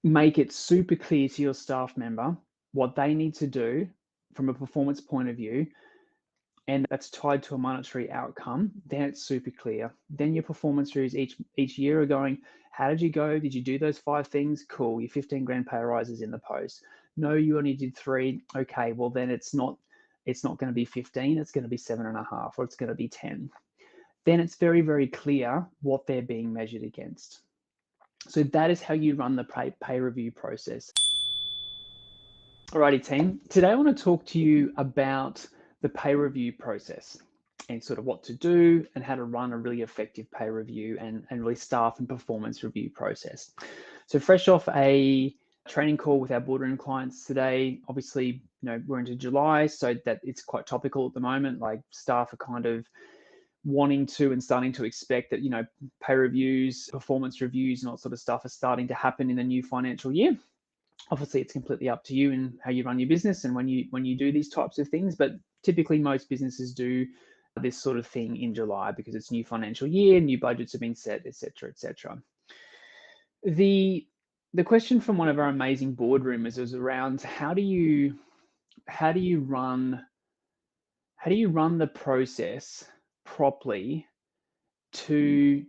make it super clear to your staff member what they need to do from a performance point of view, and that's tied to a monetary outcome, then it's super clear. Then your performance reviews each year are going, how did you go? Did you do those 5 things? Cool. Your 15 grand pay rise is in the post. No, you only did 3. Okay, well then it's not going to be 15, it's going to be 7.5, or it's going to be 10. Then it's very, very clear what they're being measured against. So that is how you run the pay review process. Alrighty, team. Today I want to talk to you about the pay review process and sort of what to do and how to run a really effective pay review and really staff and performance review process. So fresh off a training call with our boardroom clients today, obviously, we're into July, so that it's quite topical at the moment. Like staff are kind of wanting to and starting to expect that, pay reviews, performance reviews and all sort of stuff are starting to happen in the new financial year. Obviously, it's completely up to you and how you run your business and when you do these types of things, but typically most businesses do this sort of thing in July because it's new financial year, new budgets have been set, etc., etc. The question from one of our amazing boardroomers is around how do you run the process properly to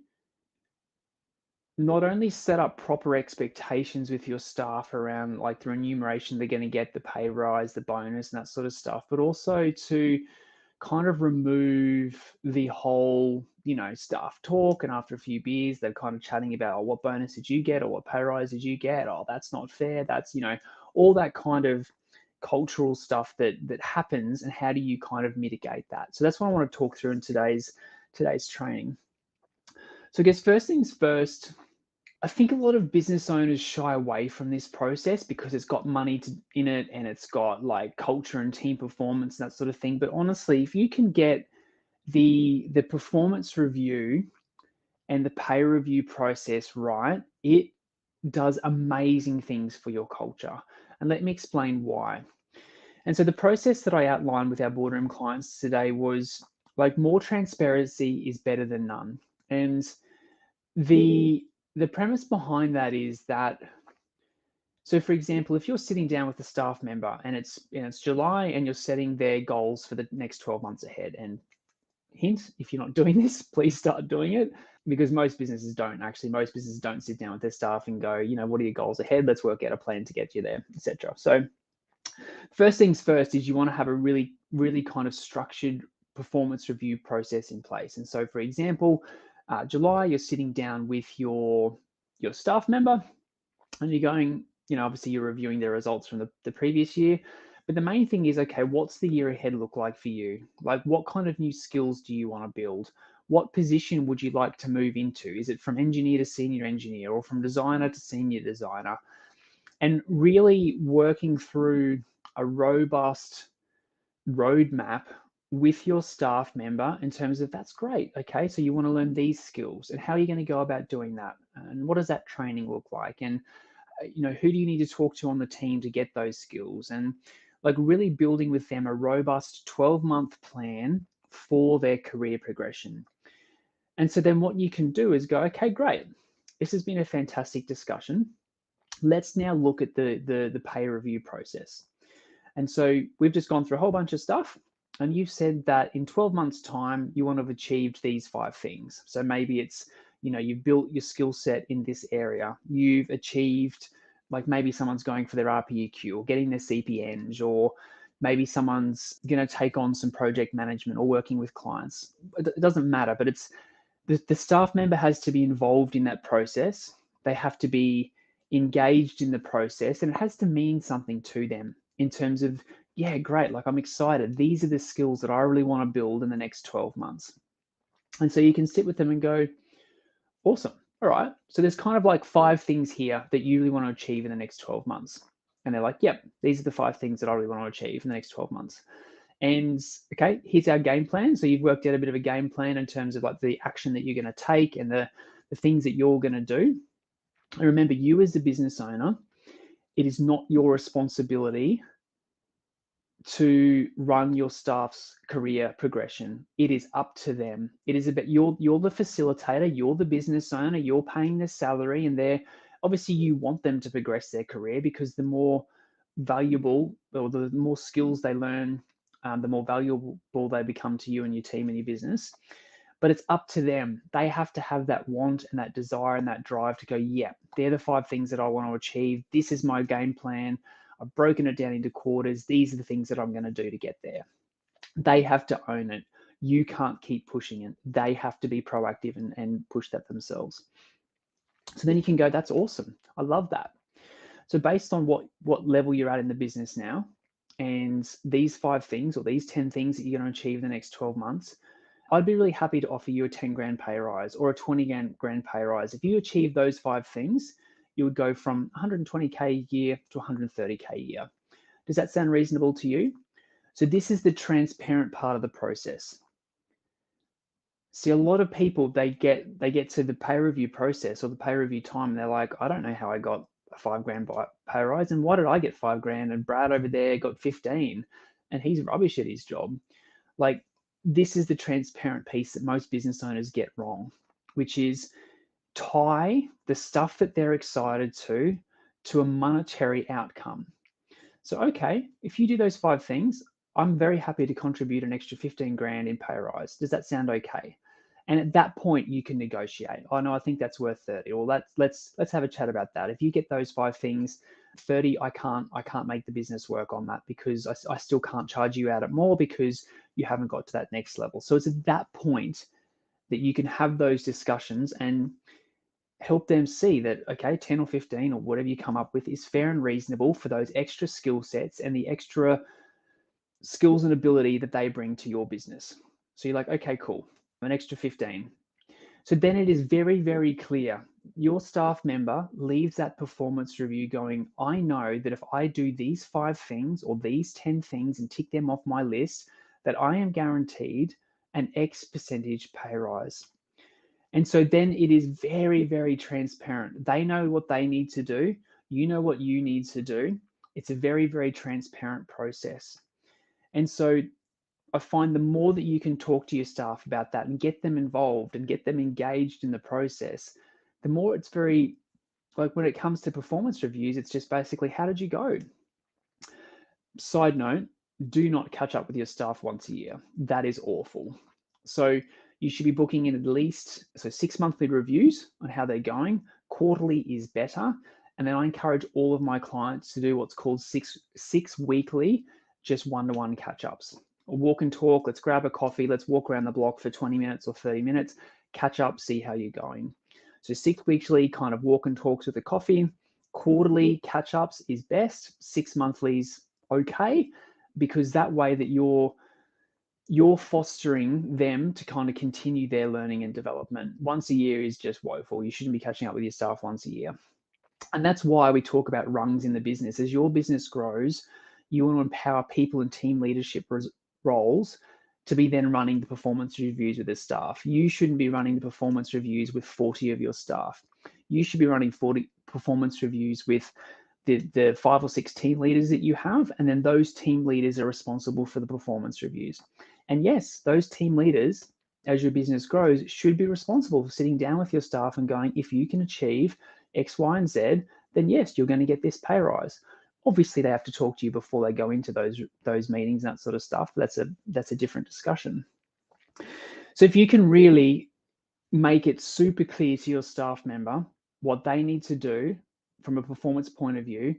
not only set up proper expectations with your staff around like the remuneration they're going to get, the pay rise, the bonus, and that sort of stuff, but also to kind of remove the whole, staff talk. And after a few beers, they're kind of chatting about, oh, what bonus did you get? Or what pay rise did you get? Oh, that's not fair. That's, all that kind of cultural stuff that happens, and how do you kind of mitigate that? So that's what I want to talk through in today's training. So I guess first things first, I think a lot of business owners shy away from this process because it's got money in it and it's got like culture and team performance and that sort of thing. But honestly, if you can get the performance review and the pay review process right, it does amazing things for your culture. And let me explain why. And so the process that I outlined with our boardroom clients today was like more transparency is better than none. And the premise behind that is that, so for example, if you're sitting down with a staff member and it's July and you're setting their goals for the next 12 months ahead, and hint, if you're not doing this, please start doing it, because most businesses don't. Actually, most businesses don't sit down with their staff and go, what are your goals ahead? Let's work out a plan to get you there, etc. So first things first is you want to have a really, really kind of structured performance review process in place. And so, for example, July, you're sitting down with your staff member and you're going, obviously you're reviewing their results from the previous year. But the main thing is, okay, what's the year ahead look like for you? Like, what kind of new skills do you want to build? What position would you like to move into? Is it from engineer to senior engineer, or from designer to senior designer? And really working through a robust roadmap with your staff member in terms of, that's great. Okay, so you want to learn these skills, and how are you going to go about doing that? And what does that training look like? And who do you need to talk to on the team to get those skills? And like really building with them a robust 12-month plan for their career progression. And so then what you can do is go, okay, great. This has been a fantastic discussion. Let's now look at the pay review process. And so we've just gone through a whole bunch of stuff. And you've said that in 12 months' time, you want to have achieved these 5 things. So maybe it's, you've built your skill set in this area. You've achieved, like maybe someone's going for their RPEQ or getting their CPNs, or maybe someone's going to take on some project management or working with clients. It doesn't matter, but it's the staff member has to be involved in that process. They have to be engaged in the process, and it has to mean something to them in terms of, yeah, great, like I'm excited. These are the skills that I really want to build in the next 12 months. And so you can sit with them and go, awesome. All right. So there's kind of like 5 things here that you really want to achieve in the next 12 months. And they're like, yep, these are the 5 things that I really want to achieve in the next 12 months. And okay, here's our game plan. So you've worked out a bit of a game plan in terms of like the action that you're going to take and the things that you're going to do. And remember, you as the business owner, it is not your responsibility to run your staff's career progression. It is up to them. It is about, you're the facilitator, you're the business owner, you're paying their salary, and they're Obviously, you want them to progress their career, because the more valuable, or the more skills they learn, the more valuable they become to you and your team and your business. But it's up to them. They have to have that want and that desire and that drive to go, yeah, they're the 5 things that I want to achieve. This is my game plan. I've broken it down into quarters. These are the things that I'm going to do to get there. They have to own it. You can't keep pushing it. They have to be proactive and push that themselves. So then you can go, that's awesome. I love that. So based on what level you're at in the business now, and these 5 things or these 10 things that you're going to achieve in the next 12 months, I'd be really happy to offer you a 10 grand pay rise or a 20 grand pay rise. If you achieve those 5 things, you would go from 120K a year to 130K a year. Does that sound reasonable to you? So this is the transparent part of the process. See, a lot of people, they get to the pay review process or the pay review time, and they're like, I don't know how I got a 5 grand pay rise, and why did I get 5 grand and Brad over there got 15 and he's rubbish at his job? Like, this is the transparent piece that most business owners get wrong, which is tie the stuff that they're excited to a monetary outcome. So, okay, if you do those 5 things, I'm very happy to contribute an extra 15 grand in pay rise. Does that sound okay? And at that point, you can negotiate. Oh no, I think that's worth 30. Well, let's have a chat about that. If you get those 5 things, 30, I can't make the business work on that, because I still can't charge you out at more because you haven't got to that next level. So it's at that point that you can have those discussions and help them see that, okay, 10 or 15 or whatever you come up with is fair and reasonable for those extra skill sets and the extra skills and ability that they bring to your business. So you're like, okay, cool, an extra 15. So then it is very, very clear. Your staff member leaves that performance review going, I know that if I do these 5 things or these 10 things and tick them off my list, that I am guaranteed an X percentage pay rise. And so then it is very, very transparent. They know what they need to do. You know what you need to do. It's a very, very transparent process. And so I find the more that you can talk to your staff about that and get them involved and get them engaged in the process, the more it's very, like when it comes to performance reviews, it's just basically, how did you go? Side note, do not catch up with your staff once a year. That is awful. So you should be booking in at least 6 monthly reviews on how they're going. Quarterly is better. And then I encourage all of my clients to do what's called six weekly, just one-to-one catch-ups. A walk and talk, let's grab a coffee, let's walk around the block for 20 minutes or 30 minutes, catch up, see how you're going. So 6 weekly kind of walk and talks with a coffee. Quarterly catch-ups is best. 6 monthlies, okay, because that way that you're fostering them to kind of continue their learning and development. Once a year is just woeful. You shouldn't be catching up with your staff once a year. And that's why we talk about rungs in the business. As your business grows, you want to empower people in team leadership roles to be then running the performance reviews with the staff. You shouldn't be running the performance reviews with 40 of your staff. You should be running 40 performance reviews with the 5 or 6 team leaders that you have, and then those team leaders are responsible for the performance reviews. And yes, those team leaders, as your business grows, should be responsible for sitting down with your staff and going, if you can achieve X, Y, and Z, then yes, you're going to get this pay rise. Obviously, they have to talk to you before they go into those meetings and that sort of stuff. But that's a different discussion. So if you can really make it super clear to your staff member what they need to do from a performance point of view,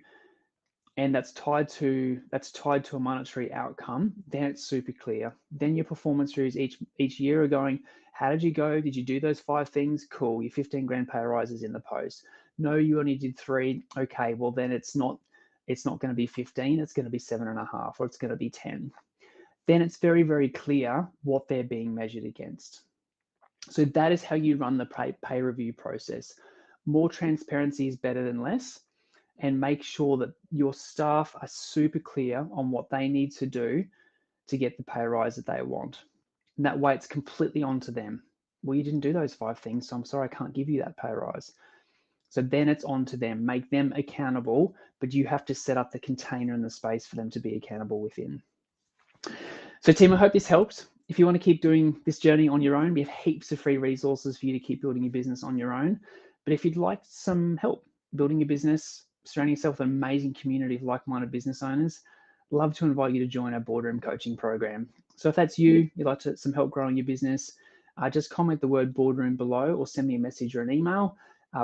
and that's tied to a monetary outcome, then it's super clear. Then your performance reviews each year are going, how did you go? Did you do those 5 things? Cool. Your 15 grand pay rise is in the post. No, you only did 3. Okay, well then it's not going to be 15. It's going to be 7.5, or it's going to be 10. Then it's very, very clear what they're being measured against. So that is how you run the pay review process. More transparency is better than less. And make sure that your staff are super clear on what they need to do to get the pay rise that they want. And that way it's completely onto them. Well, you didn't do those 5 things, so I'm sorry, I can't give you that pay rise. So then it's onto them. Make them accountable, but you have to set up the container and the space for them to be accountable within. So team, I hope this helped. If you want to keep doing this journey on your own, we have heaps of free resources for you to keep building your business on your own. But if you'd like some help, building a business, surrounding yourself with an amazing community of like-minded business owners, love to invite you to join our boardroom coaching program. So if that's you, you'd like some help growing your business, just comment the word boardroom below or send me a message or an email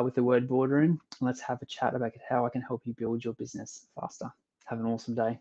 with the word boardroom. And let's have a chat about how I can help you build your business faster. Have an awesome day.